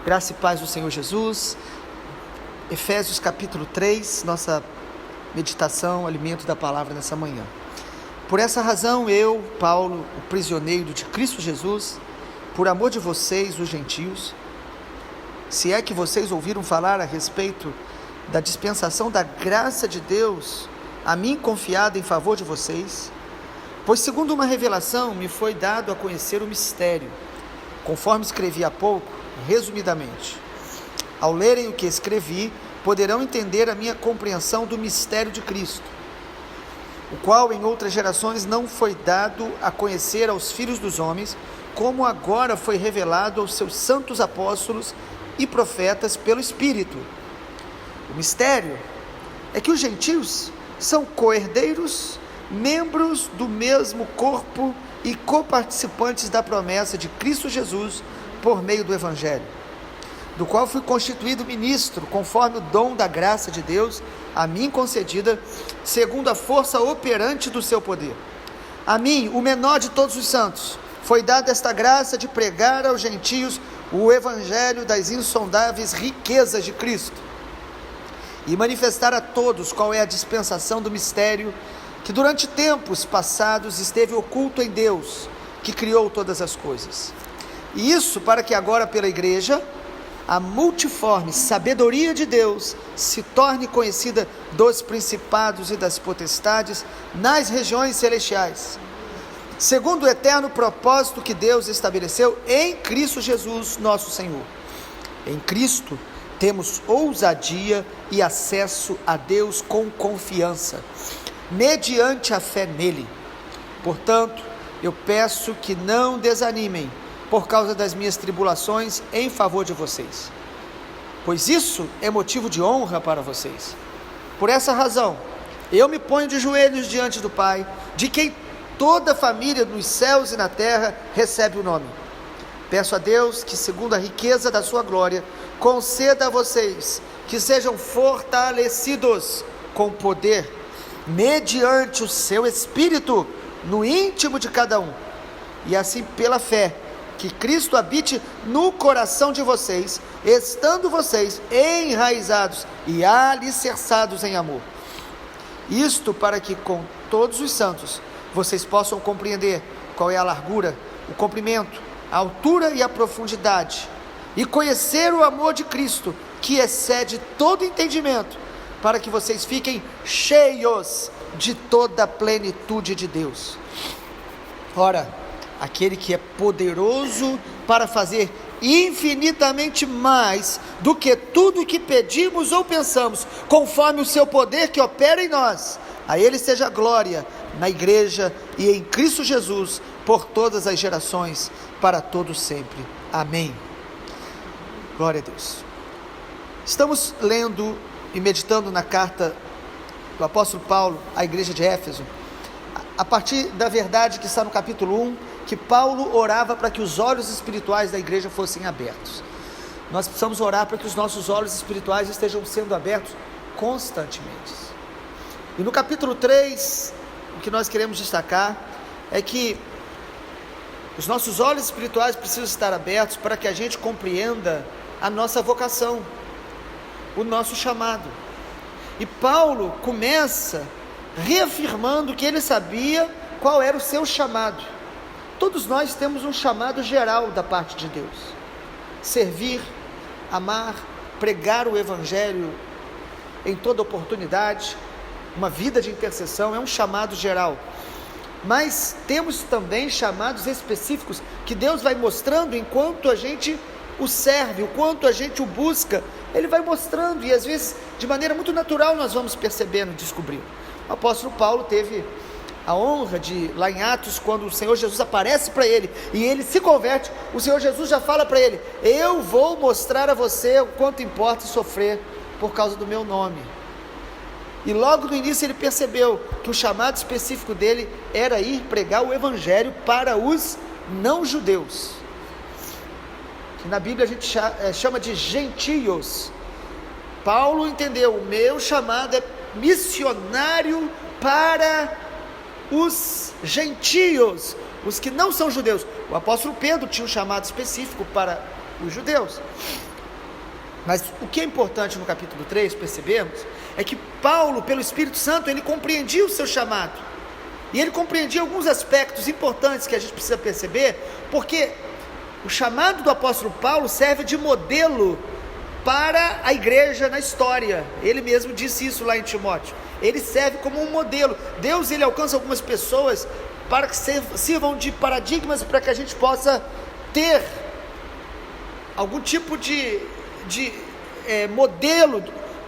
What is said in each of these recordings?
Graça e paz do Senhor Jesus. Efésios capítulo 3, nossa meditação, alimento da palavra nessa manhã. Por essa razão eu, Paulo, o prisioneiro de Cristo Jesus, por amor de vocês, os gentios, se é que vocês ouviram falar a respeito da dispensação da graça de Deus, a mim confiada em favor de vocês, pois segundo uma revelação me foi dado a conhecer o mistério, conforme escrevi há pouco, resumidamente. Ao lerem o que escrevi, poderão entender a minha compreensão do mistério de Cristo, o qual em outras gerações não foi dado a conhecer aos filhos dos homens, como agora foi revelado aos seus santos apóstolos e profetas pelo Espírito. O mistério é que os gentios são co-herdeiros, membros do mesmo corpo e coparticipantes da promessa de Cristo Jesus por meio do Evangelho, do qual fui constituído ministro, conforme o dom da graça de Deus, a mim concedida, segundo a força operante do seu poder. A mim, o menor de todos os santos, foi dada esta graça de pregar aos gentios o Evangelho das insondáveis riquezas de Cristo, e manifestar a todos qual é a dispensação do mistério, que durante tempos passados esteve oculto em Deus, que criou todas as coisas. E isso para que agora pela igreja, a multiforme sabedoria de Deus se torne conhecida dos principados e das potestades nas regiões celestiais, segundo o eterno propósito que Deus estabeleceu em Cristo Jesus, nosso Senhor. Em Cristo temos ousadia e acesso a Deus com confiança, mediante a fé nele. Portanto, eu peço que não desanimem por causa das minhas tribulações em favor de vocês, pois isso é motivo de honra para vocês. Por essa razão, eu me ponho de joelhos diante do Pai, de quem toda a família nos céus e na terra recebe o nome. Peço a Deus que, segundo a riqueza da sua glória, conceda a vocês que sejam fortalecidos com poder, mediante o seu Espírito, no íntimo de cada um, e assim pela fé, que Cristo habite no coração de vocês, estando vocês enraizados e alicerçados em amor. Isto para que com todos os santos vocês possam compreender qual é a largura, o comprimento, a altura e a profundidade, e conhecer o amor de Cristo, que excede todo entendimento, para que vocês fiquem cheios de toda a plenitude de Deus. Ora, aquele que é poderoso para fazer infinitamente mais do que tudo que pedimos ou pensamos, conforme o seu poder que opera em nós, a ele seja a glória na igreja e em Cristo Jesus, por todas as gerações, para todos sempre. Amém. Glória a Deus. Estamos lendo e meditando na carta do apóstolo Paulo à igreja de Éfeso, a partir da verdade que está no capítulo 1, que Paulo orava para que os olhos espirituais da igreja fossem abertos. Nós precisamos orar para que os nossos olhos espirituais estejam sendo abertos constantemente. E no capítulo 3, o que nós queremos destacar é que os nossos olhos espirituais precisam estar abertos para que a gente compreenda a nossa vocação, o nosso chamado. E Paulo começa reafirmando que ele sabia qual era o seu chamado. Todos nós temos um chamado geral da parte de Deus: servir, amar, pregar o Evangelho em toda oportunidade, uma vida de intercessão, é um chamado geral. Mas temos também chamados específicos que Deus vai mostrando enquanto a gente o serve, o quanto a gente o busca. Ele vai mostrando e às vezes de maneira muito natural nós vamos percebendo, descobrindo. O apóstolo Paulo teve a honra de, lá em Atos, quando o Senhor Jesus aparece para ele e ele se converte, o Senhor Jesus já fala para ele: eu vou mostrar a você o quanto importa sofrer por causa do meu nome. E logo no início ele percebeu que o chamado específico dele era ir pregar o Evangelho para os não-judeus, que na Bíblia a gente chama de gentios. Paulo entendeu: o meu chamado é missionário para os gentios, os que não são judeus. O apóstolo Pedro tinha um chamado específico para os judeus. Mas o que é importante no capítulo 3, percebemos, é que Paulo, pelo Espírito Santo, ele compreendia o seu chamado. E ele compreendia alguns aspectos importantes que a gente precisa perceber, porque o chamado do apóstolo Paulo serve de modelo para a igreja na história. Ele mesmo disse isso lá em Timóteo. Ele serve como um modelo. Deus, ele alcança algumas pessoas para que sirvam de paradigmas para que a gente possa ter algum tipo de modelo.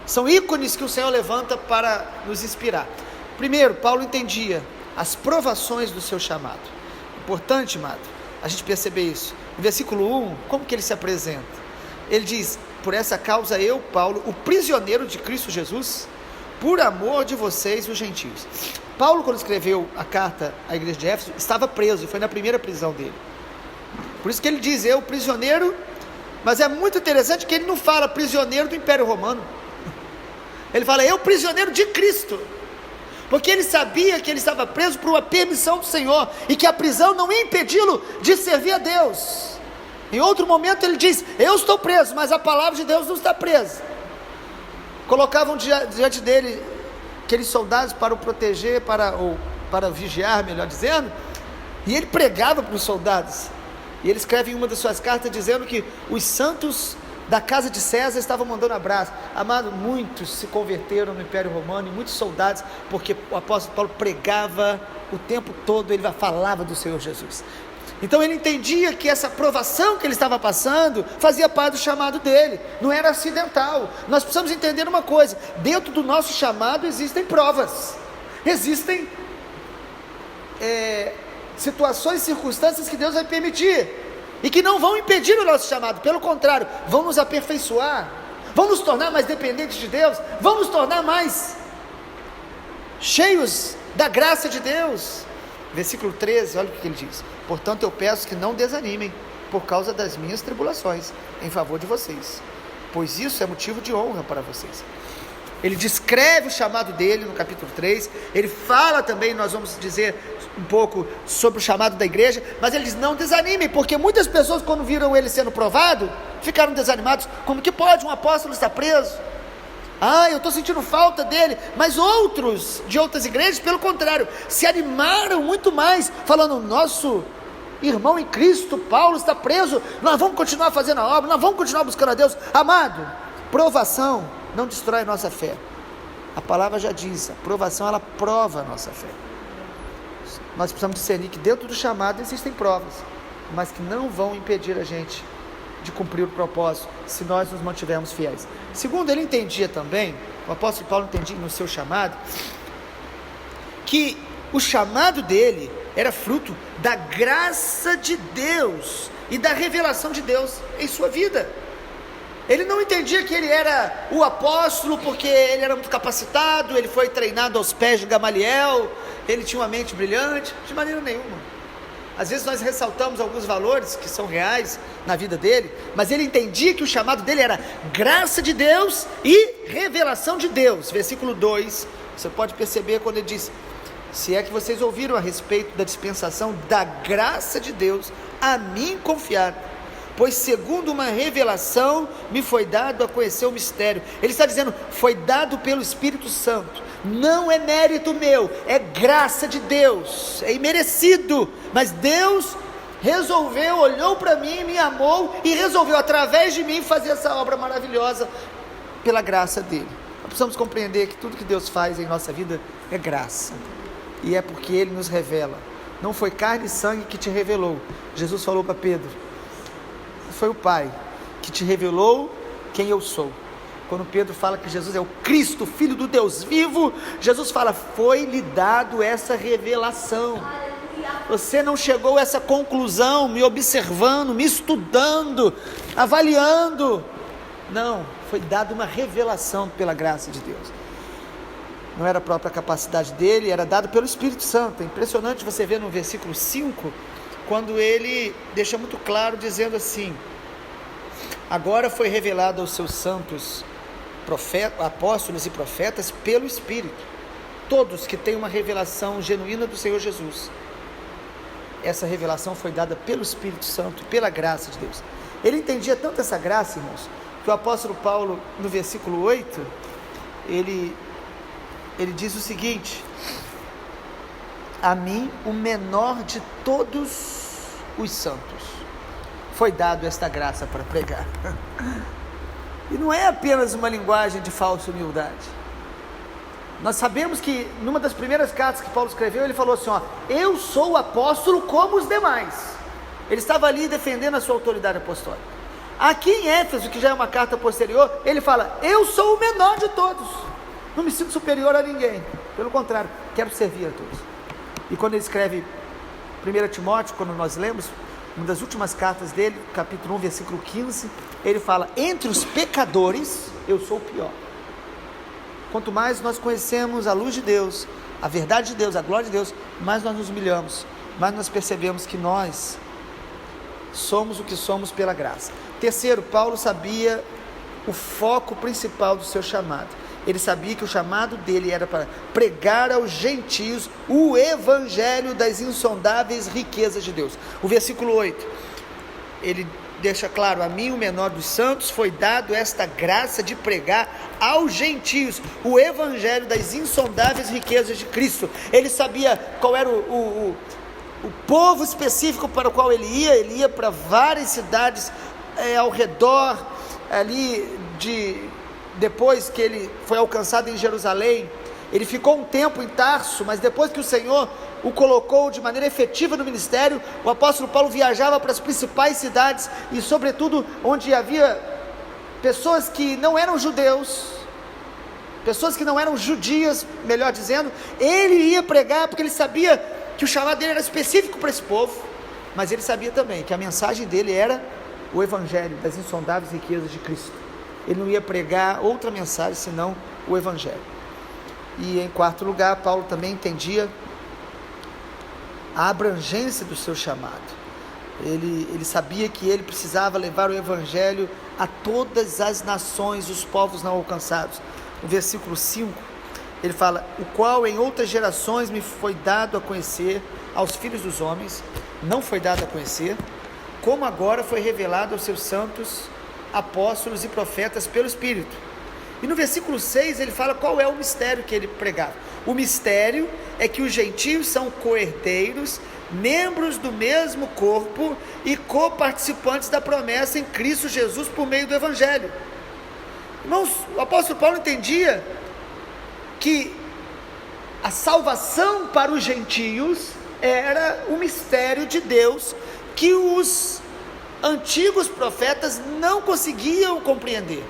São ícones que o Senhor levanta para nos inspirar. Primeiro, Paulo entendia as provações do seu chamado. Importante, amado, a gente perceber isso. No versículo 1, como que ele se apresenta? Ele diz: por essa causa eu, Paulo, o prisioneiro de Cristo Jesus, por amor de vocês, os gentios. Paulo, quando escreveu a carta à igreja de Éfeso, estava preso, foi na primeira prisão dele. Por isso que ele diz: eu, prisioneiro. Mas é muito interessante que ele não fala prisioneiro do Império Romano. Ele fala: eu, prisioneiro de Cristo. Porque ele sabia que ele estava preso por uma permissão do Senhor, e que a prisão não ia impedi-lo de servir a Deus. Em outro momento ele diz: eu estou preso, mas a palavra de Deus não está presa. Colocavam diante dele aqueles soldados para o proteger, para vigiar, melhor dizendo, e ele pregava para os soldados. E ele escreve em uma das suas cartas dizendo que os santos da casa de César estavam mandando abraço. Amado, muitos se converteram no Império Romano, e muitos soldados, porque o apóstolo Paulo pregava o tempo todo, ele falava do Senhor Jesus. Então ele entendia que essa provação que ele estava passando fazia parte do chamado dele, não era acidental. Nós precisamos entender uma coisa: dentro do nosso chamado existem provas, existem situações, circunstâncias que Deus vai permitir, e que não vão impedir o nosso chamado, pelo contrário, vão nos aperfeiçoar, vão nos tornar mais dependentes de Deus, vão nos tornar mais cheios da graça de Deus. Versículo 13, olha o que ele diz: portanto eu peço que não desanimem por causa das minhas tribulações em favor de vocês, pois isso é motivo de honra para vocês. Ele descreve o chamado dele no capítulo 3, ele fala também, nós vamos dizer um pouco sobre o chamado da igreja, mas ele diz: não desanimem, porque muitas pessoas, quando viram ele sendo provado, ficaram desanimados. Como que pode um apóstolo estar preso? Eu estou sentindo falta dele. Mas outros de outras igrejas, pelo contrário, se animaram muito mais, falando: nosso irmão em Cristo, Paulo, está preso, nós vamos continuar fazendo a obra, nós vamos continuar buscando a Deus. Amado, provação não destrói a nossa fé. A palavra já diz: a provação, ela prova a nossa fé. Nós precisamos discernir que dentro do chamado existem provas, mas que não vão impedir a gente de cumprir o propósito, se nós nos mantivermos fiéis. Segundo, ele entendia também, o apóstolo Paulo entendia no seu chamado, que o chamado dele era fruto da graça de Deus e da revelação de Deus em sua vida. Ele não entendia que ele era o apóstolo porque ele era muito capacitado, ele foi treinado aos pés de Gamaliel, ele tinha uma mente brilhante, de maneira nenhuma. Às vezes nós ressaltamos alguns valores que são reais na vida dele, mas ele entendia que o chamado dele era graça de Deus e revelação de Deus. Versículo 2, você pode perceber quando ele diz: se é que vocês ouviram a respeito da dispensação da graça de Deus a mim confiado, pois segundo uma revelação me foi dado a conhecer o mistério. Ele está dizendo: foi dado pelo Espírito Santo, não é mérito meu, é graça de Deus, é imerecido, mas Deus resolveu, olhou para mim, me amou e resolveu através de mim fazer essa obra maravilhosa pela graça dele. Nós precisamos compreender que tudo que Deus faz em nossa vida é graça, e é porque ele nos revela. Não foi carne e sangue que te revelou. Jesus falou para Pedro: foi o Pai que te revelou quem eu sou. Quando Pedro fala que Jesus é o Cristo, Filho do Deus vivo, Jesus fala: foi-lhe dado essa revelação. Você não chegou a essa conclusão me observando, me estudando, avaliando. Não, foi dado uma revelação pela graça de Deus. Não era a própria capacidade dele, era dado pelo Espírito Santo. É impressionante você ver no versículo 5, quando ele deixa muito claro, dizendo assim: agora foi revelado aos seus santos apóstolos e profetas pelo Espírito, todos que têm uma revelação genuína do Senhor Jesus. Essa revelação foi dada pelo Espírito Santo, pela graça de Deus. Ele entendia tanto essa graça, irmãos, que o apóstolo Paulo, no versículo 8, ele diz o seguinte: a mim, o menor de todos os santos, foi dado esta graça para pregar. E não é apenas uma linguagem de falsa humildade. Nós sabemos que numa das primeiras cartas que Paulo escreveu, ele falou assim, eu sou apóstolo como os demais. Ele estava ali defendendo a sua autoridade apostólica. Aqui em Éfeso, que já é uma carta posterior, ele fala, eu sou o menor de todos, não me sinto superior a ninguém, pelo contrário, quero servir a todos. E quando ele escreve 1 Timóteo, quando nós lemos, uma das últimas cartas dele, capítulo 1, versículo 15, ele fala, entre os pecadores, eu sou o pior. Quanto mais nós conhecemos a luz de Deus, a verdade de Deus, a glória de Deus, mais nós nos humilhamos, mais nós percebemos que nós somos o que somos pela graça. Terceiro, Paulo sabia o foco principal do seu chamado. Ele sabia que o chamado dele era para pregar aos gentios o evangelho das insondáveis riquezas de Deus. O versículo 8, ele deixa claro, a mim, o menor dos santos, foi dado esta graça de pregar aos gentios o evangelho das insondáveis riquezas de Cristo. Ele sabia qual era o povo específico para o qual ele ia para várias cidades ao redor, ali depois que ele foi alcançado em Jerusalém, ele ficou um tempo em Tarso, mas depois que o Senhor o colocou de maneira efetiva no ministério, o apóstolo Paulo viajava para as principais cidades, e sobretudo onde havia pessoas que não eram judeus, pessoas que não eram judias, melhor dizendo, ele ia pregar, porque ele sabia que o chamado dele era específico para esse povo, mas ele sabia também que a mensagem dele era o evangelho das insondáveis riquezas de Cristo. Ele não ia pregar outra mensagem senão o evangelho. E em quarto lugar, Paulo também entendia a abrangência do seu chamado. Ele sabia que ele precisava levar o evangelho a todas as nações, os povos não alcançados. No versículo 5, ele fala, o qual em outras gerações me foi dado a conhecer aos filhos dos homens, não foi dado a conhecer, como agora foi revelado aos seus santos apóstolos e profetas pelo Espírito. E no versículo 6 ele fala qual é o mistério que ele pregava. O mistério é que os gentios são co-herdeiros, membros do mesmo corpo e co-participantes da promessa em Cristo Jesus por meio do Evangelho. Irmãos, o apóstolo Paulo entendia que a salvação para os gentios era o mistério de Deus que os antigos profetas não conseguiam compreender.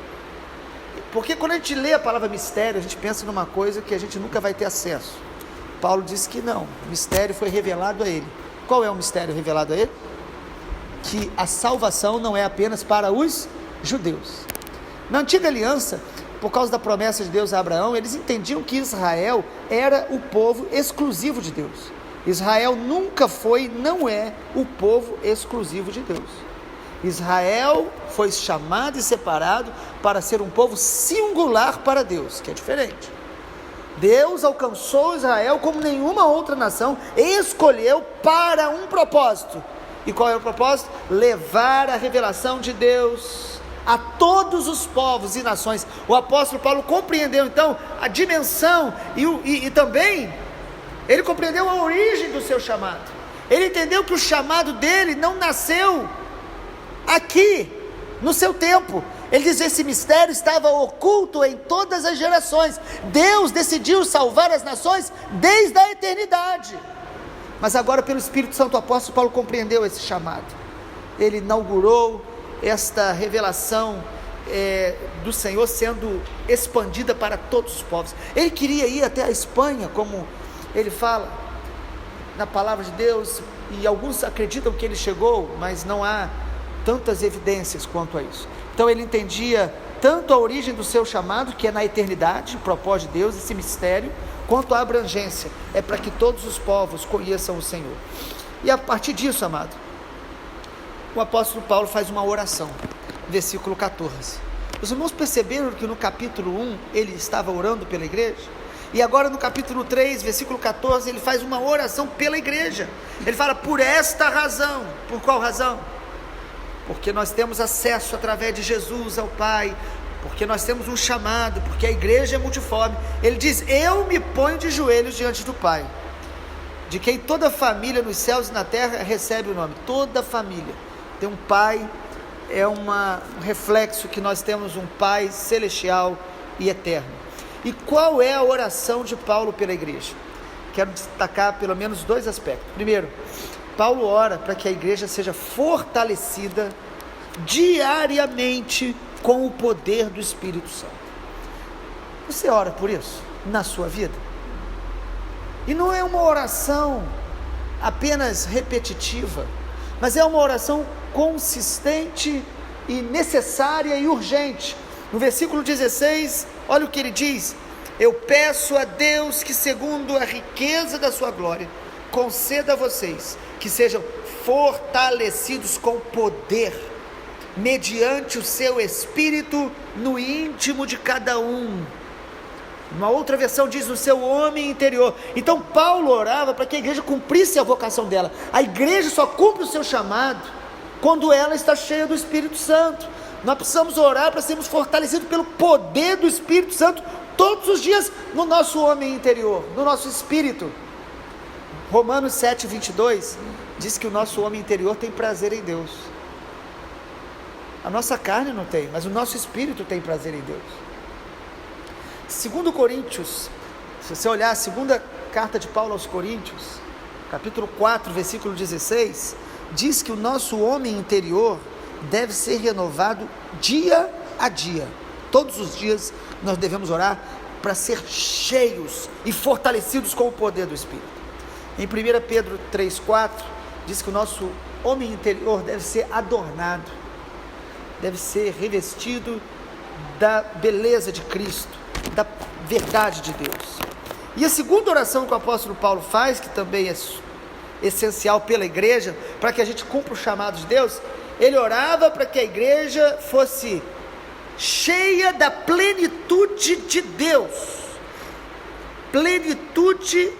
Porque quando a gente lê a palavra mistério, a gente pensa numa coisa que a gente nunca vai ter acesso. Paulo disse que não, o mistério foi revelado a ele. Qual é o mistério revelado a ele? Que a salvação não é apenas para os judeus. Na antiga aliança, por causa da promessa de Deus a Abraão, eles entendiam que Israel era o povo exclusivo de Deus. Israel nunca foi, não é o povo exclusivo de Deus. Israel foi chamado e separado para ser um povo singular para Deus, que é diferente. Deus alcançou Israel como nenhuma outra nação e escolheu para um propósito. E qual é o propósito? Levar a revelação de Deus a todos os povos e nações. O apóstolo Paulo compreendeu então a dimensão e também ele compreendeu a origem do seu chamado. Ele entendeu que o chamado dele não nasceu aqui, no seu tempo. Ele diz, esse mistério estava oculto em todas as gerações. Deus decidiu salvar as nações desde a eternidade. Mas agora, pelo Espírito Santo, o apóstolo Paulo compreendeu esse chamado. Ele inaugurou esta revelação do Senhor sendo expandida para todos os povos. Ele queria ir até a Espanha, como ele fala na palavra de Deus, e alguns acreditam que ele chegou, mas não há tantas evidências quanto a isso. Então ele entendia tanto a origem do seu chamado, que é na eternidade, o propósito de Deus, esse mistério, quanto a abrangência, é para que todos os povos conheçam o Senhor. E a partir disso, amado, o apóstolo Paulo faz uma oração, versículo 14. Os irmãos perceberam que no capítulo 1 ele estava orando pela igreja? E agora no capítulo 3, versículo 14, ele faz uma oração pela igreja. Ele fala, por esta razão. Por qual razão? porque nós temos acesso através de Jesus ao Pai, porque nós temos um chamado, porque a igreja é multiforme. Ele diz: eu me ponho de joelhos diante do Pai, de quem toda família nos céus e na terra recebe o nome. Toda família tem um Pai, é um reflexo que nós temos um Pai celestial e eterno. E qual é a oração de Paulo pela igreja? Quero destacar pelo menos 2 aspectos. Primeiro, Paulo ora para que a igreja seja fortalecida diariamente com o poder do Espírito Santo. Você ora por isso na sua vida? E não é uma oração apenas repetitiva, mas é uma oração consistente e necessária e urgente. No versículo 16, olha o que ele diz: eu peço a Deus que, segundo a riqueza da sua glória, conceda a vocês que sejam fortalecidos com poder, mediante o seu Espírito, no íntimo de cada um. Uma outra versão diz: no seu homem interior. Então Paulo orava para que a igreja cumprisse a vocação dela. A igreja só cumpre o seu chamado quando ela está cheia do Espírito Santo. Nós precisamos orar para sermos fortalecidos pelo poder do Espírito Santo todos os dias no nosso homem interior, no nosso espírito. Romanos 7:22 diz que o nosso homem interior tem prazer em Deus. A nossa carne não tem, mas o nosso espírito tem prazer em Deus. 2 Coríntios, se você olhar a segunda carta de Paulo aos Coríntios, capítulo 4, versículo 16, diz que o nosso homem interior deve ser renovado dia a dia. Todos os dias nós devemos orar para ser cheios e fortalecidos com o poder do Espírito. Em 1 Pedro 3,4 diz que o nosso homem interior deve ser adornado, deve ser revestido da beleza de Cristo, da verdade de Deus. E a segunda oração que o apóstolo Paulo faz, que também é essencial pela igreja, para que a gente cumpra o chamado de Deus, ele orava para que a igreja fosse cheia da plenitude de Deus. Plenitude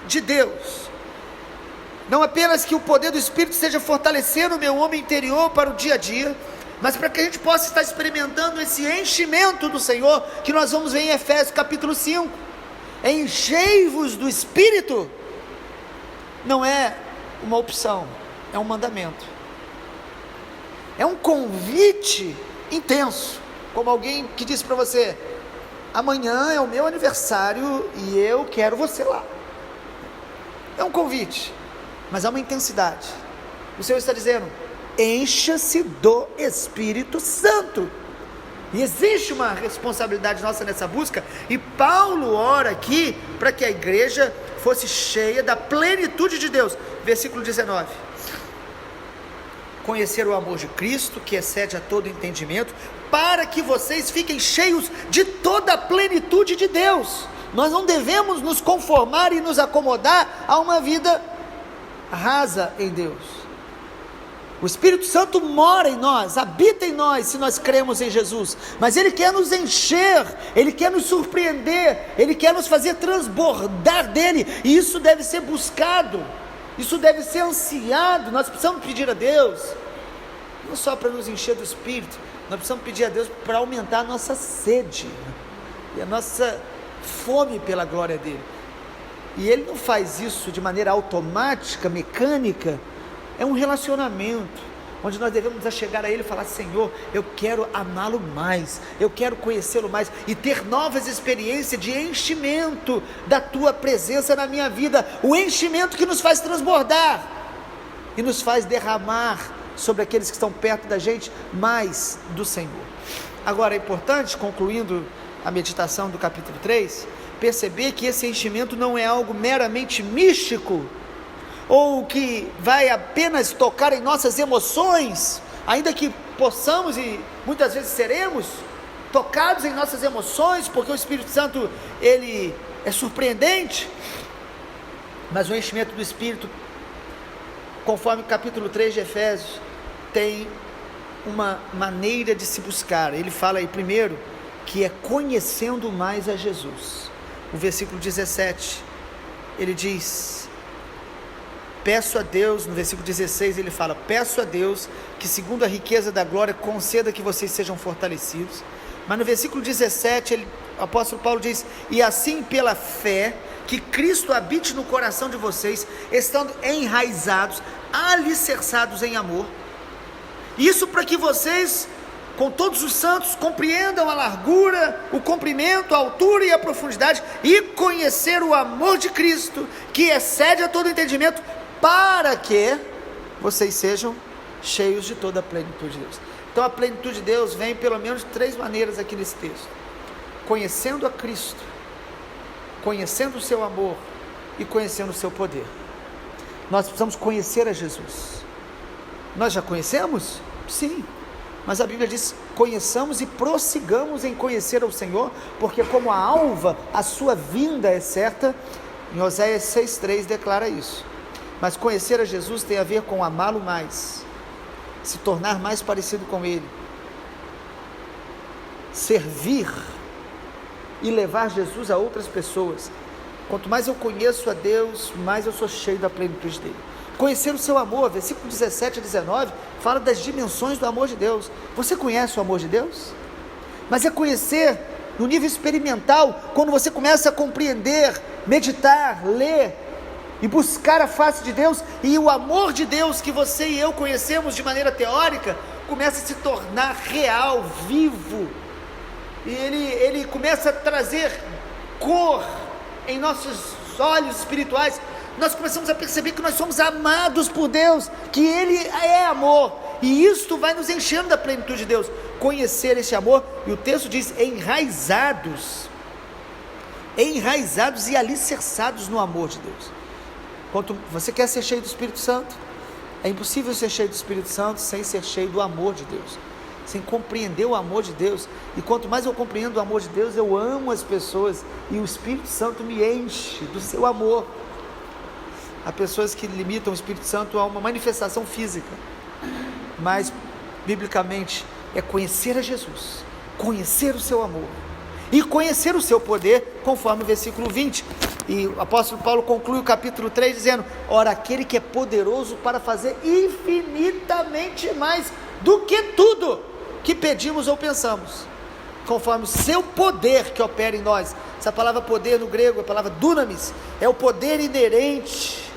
de Deus. Não apenas que o poder do Espírito esteja fortalecendo o meu homem interior para o dia a dia, mas para que a gente possa estar experimentando esse enchimento do Senhor, que nós vamos ver em Efésios capítulo 5. Enchei-vos do Espírito não é uma opção, é um mandamento. É um convite intenso, como alguém que disse para você: amanhã é o meu aniversário e eu quero você lá. É um convite, mas há uma intensidade. O Senhor está dizendo: encha-se do Espírito Santo. E existe uma responsabilidade nossa nessa busca, e Paulo ora aqui para que a igreja fosse cheia da plenitude de Deus. Versículo 19: conhecer o amor de Cristo, que excede a todo entendimento, para que vocês fiquem cheios de toda a plenitude de Deus. Nós não devemos nos conformar e nos acomodar a uma vida rasa em Deus. O Espírito Santo mora em nós, habita em nós, se nós cremos em Jesus, mas Ele quer nos encher, Ele quer nos surpreender, Ele quer nos fazer transbordar dEle, e isso deve ser buscado, isso deve ser ansiado. Nós precisamos pedir a Deus, não só para nos encher do Espírito, nós precisamos pedir a Deus para aumentar a nossa sede, e a nossa fome pela glória dEle, e Ele não faz isso de maneira automática, mecânica. É um relacionamento, onde nós devemos chegar a Ele e falar: Senhor, eu quero amá-lo mais, eu quero conhecê-lo mais, e ter novas experiências de enchimento da Tua presença na minha vida, o enchimento que nos faz transbordar, e nos faz derramar sobre aqueles que estão perto da gente, mais do Senhor. Agora é importante, concluindo a meditação do capítulo 3, perceber que esse enchimento não é algo meramente místico, ou que vai apenas tocar em nossas emoções, ainda que possamos e muitas vezes seremos tocados em nossas emoções, porque o Espírito Santo, ele é surpreendente, mas o enchimento do Espírito, conforme o capítulo 3 de Efésios, tem uma maneira de se buscar. Ele fala aí primeiro que é conhecendo mais a Jesus. O versículo 17, ele diz: peço a Deus, no versículo 16 ele fala, peço a Deus que segundo a riqueza da glória conceda que vocês sejam fortalecidos. Mas no versículo 17 o apóstolo Paulo diz, e assim pela fé, que Cristo habite no coração de vocês, estando enraizados, alicerçados em amor. Isso para que vocês, com todos os santos, compreendam a largura, o comprimento, a altura e a profundidade, e conhecer o amor de Cristo, que excede a todo entendimento, para que vocês sejam cheios de toda a plenitude de Deus. Então a plenitude de Deus vem pelo menos de 3 maneiras aqui nesse texto: conhecendo a Cristo, conhecendo o seu amor e conhecendo o seu poder. Nós precisamos conhecer a Jesus. Nós já conhecemos? Sim, mas a Bíblia diz, conheçamos e prossigamos em conhecer ao Senhor, porque como a alva, a sua vinda é certa. Em Oséias 6,3 declara isso. Mas conhecer a Jesus tem a ver com amá-lo mais, se tornar mais parecido com Ele, servir e levar Jesus a outras pessoas. Quanto mais eu conheço a Deus, mais eu sou cheio da plenitude dele. Conhecer o seu amor, versículo 17 a 19, fala das dimensões do amor de Deus. Você conhece o amor de Deus? Mas é conhecer no nível experimental, quando você começa a compreender, meditar, ler e buscar a face de Deus, e o amor de Deus que você e eu conhecemos de maneira teórica, começa a se tornar real, vivo, e ele começa a trazer cor em nossos olhos espirituais. Nós começamos a perceber que nós somos amados por Deus, que Ele é amor, e isto vai nos enchendo da plenitude de Deus, conhecer esse amor. E o texto diz, enraizados e alicerçados no amor de Deus. Quanto você quer ser cheio do Espírito Santo, é impossível ser cheio do Espírito Santo sem ser cheio do amor de Deus, sem compreender o amor de Deus. E quanto mais eu compreendo o amor de Deus, eu amo as pessoas, e o Espírito Santo me enche do seu amor. Há pessoas que limitam o Espírito Santo a uma manifestação física, mas biblicamente é conhecer a Jesus, conhecer o seu amor e conhecer o seu poder, conforme o versículo 20. E o apóstolo Paulo conclui o capítulo 3 dizendo, ora, aquele que é poderoso para fazer infinitamente mais do que tudo que pedimos ou pensamos, conforme o seu poder que opera em nós. Essa palavra poder no grego é a palavra dunamis, é o poder inerente,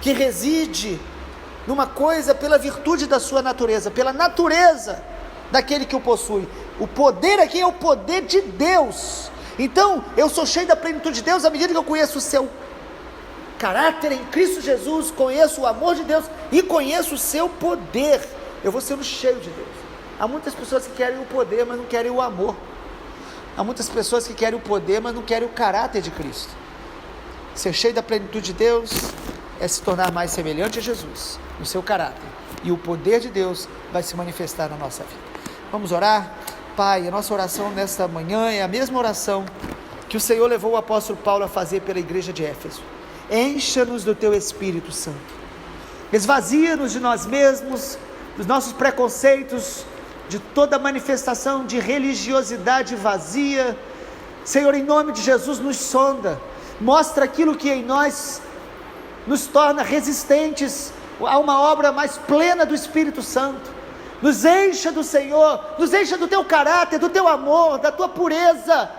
que reside numa coisa pela virtude da sua natureza, pela natureza daquele que o possui. O poder aqui é o poder de Deus. Então eu sou cheio da plenitude de Deus à medida que eu conheço o seu caráter em Cristo Jesus, conheço o amor de Deus e conheço o seu poder. Eu vou sendo cheio de Deus. Há muitas pessoas que querem o poder, mas não querem o amor. Há muitas pessoas que querem o poder, mas não querem o caráter de Cristo. Ser cheio da plenitude de Deus é se tornar mais semelhante a Jesus, no seu caráter, e o poder de Deus vai se manifestar na nossa vida. Vamos orar? Pai, a nossa oração nesta manhã é a mesma oração que o Senhor levou o apóstolo Paulo a fazer pela igreja de Éfeso. Encha-nos do teu Espírito Santo, esvazia-nos de nós mesmos, dos nossos preconceitos, de toda manifestação de religiosidade vazia. Senhor, em nome de Jesus, nos sonda, mostra aquilo que em nós nos torna resistentes a uma obra mais plena do Espírito Santo. Nos encha do Senhor, nos encha do teu caráter, do teu amor, da tua pureza,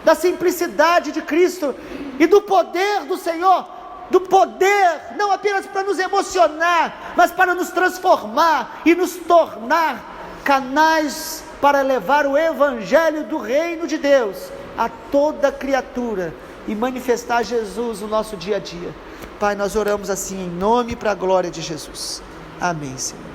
da simplicidade de Cristo e do poder do Senhor, do poder não apenas para nos emocionar, mas para nos transformar e nos tornar canais para levar o Evangelho do Reino de Deus a toda criatura e manifestar Jesus no nosso dia a dia. Pai, nós oramos assim em nome e para a glória de Jesus. Amém, Senhor.